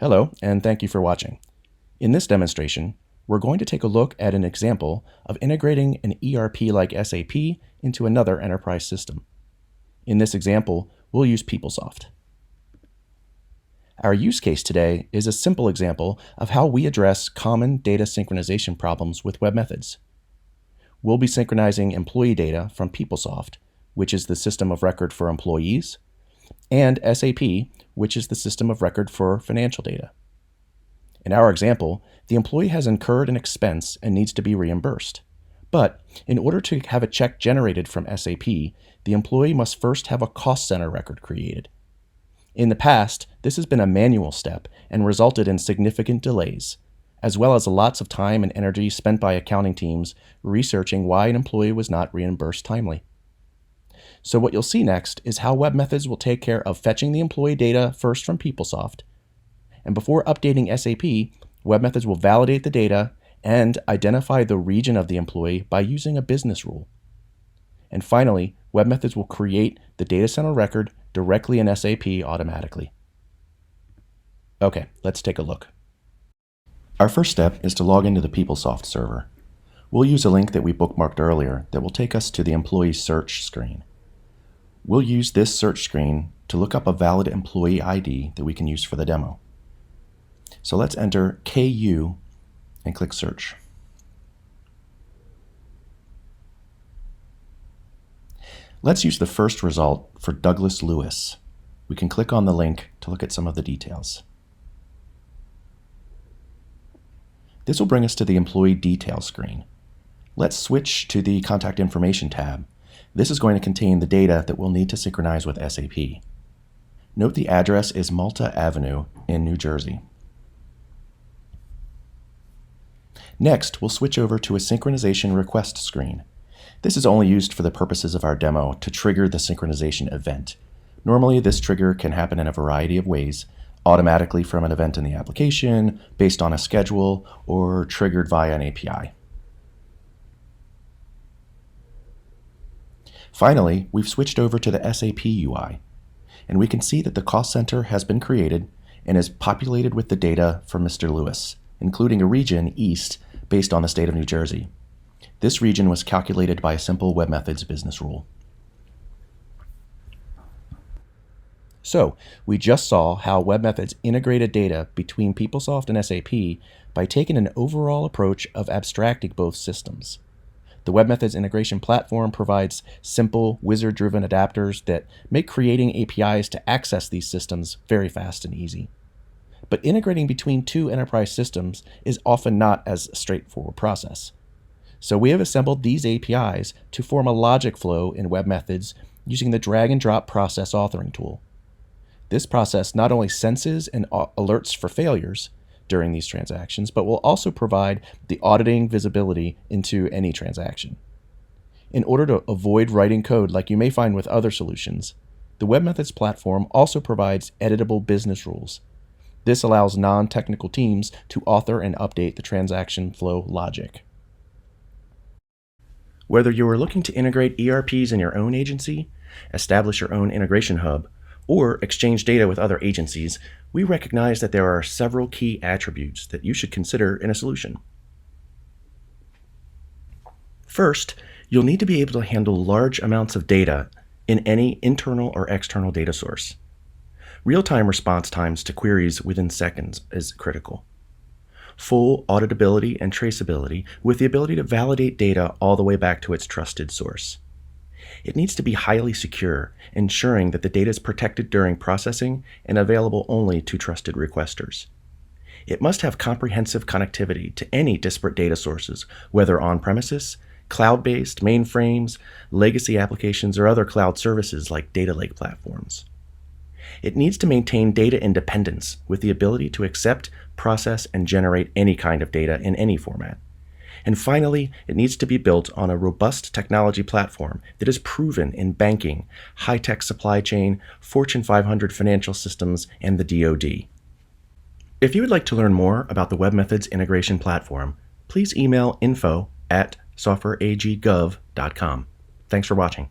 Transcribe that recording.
Hello, and thank you for watching. In this demonstration, we're going to take a look at an example of integrating an ERP like SAP into another enterprise system. In this example, we'll use PeopleSoft. Our use case today is a simple example of how we address common data synchronization problems with webMethods. We'll be synchronizing employee data from PeopleSoft, which is the system of record for employees, and SAP, which is the system of record for financial data. In our example, the employee has incurred an expense and needs to be reimbursed. But in order to have a check generated from SAP, the employee must first have a cost center record created. In the past, this has been a manual step and resulted in significant delays, as well as lots of time and energy spent by accounting teams researching why an employee was not reimbursed timely. So what you'll see next is how webMethods will take care of fetching the employee data first from PeopleSoft, and before updating SAP, webMethods will validate the data and identify the region of the employee by using a business rule. And finally, webMethods will create the data center record directly in SAP automatically. Okay, let's take a look. Our first step is to log into the PeopleSoft server. We'll use a link that we bookmarked earlier that will take us to the employee search screen. We'll use this search screen to look up a valid employee ID that we can use for the demo. So let's enter KU and click search. Let's use the first result for Douglas Lewis. We can click on the link to look at some of the details. This will bring us to the employee details screen. Let's switch to the contact information tab. This is going to contain the data that we'll need to synchronize with SAP. Note the address is Malta Avenue in New Jersey. Next, we'll switch over to a synchronization request screen. This is only used for the purposes of our demo to trigger the synchronization event. Normally, this trigger can happen in a variety of ways, automatically from an event in the application, based on a schedule, or triggered via an API. Finally, we've switched over to the SAP UI, and we can see that the cost center has been created and is populated with the data for Mr. Lewis, including a region, East, based on the state of New Jersey. This region was calculated by a simple webMethods business rule. So, we just saw how webMethods integrated data between PeopleSoft and SAP by taking an overall approach of abstracting both systems. The webMethods integration platform provides simple, wizard-driven adapters that make creating APIs to access these systems very fast and easy. But integrating between two enterprise systems is often not as a straightforward process. So we have assembled these APIs to form a logic flow in webMethods using the drag-and-drop process authoring tool. This process not only senses and alerts for failures during these transactions, but will also provide the auditing visibility into any transaction. In order to avoid writing code like you may find with other solutions, the webMethods platform also provides editable business rules. This allows non-technical teams to author and update the transaction flow logic. Whether you are looking to integrate ERPs in your own agency, establish your own integration hub, or exchange data with other agencies, we recognize that there are several key attributes that you should consider in a solution. First, you'll need to be able to handle large amounts of data in any internal or external data source. Real-time response times to queries within seconds is critical. Full auditability and traceability with the ability to validate data all the way back to its trusted source. It needs to be highly secure, ensuring that the data is protected during processing and available only to trusted requesters. It must have comprehensive connectivity to any disparate data sources, whether on-premises, cloud-based, mainframes, legacy applications, or other cloud services like data lake platforms. It needs to maintain data independence with the ability to accept, process, and generate any kind of data in any format. And finally, it needs to be built on a robust technology platform that is proven in banking, high-tech supply chain, Fortune 500 financial systems, and the DoD. If you would like to learn more about the webMethods integration platform, please email info@softwareaggov.com. Thanks for watching.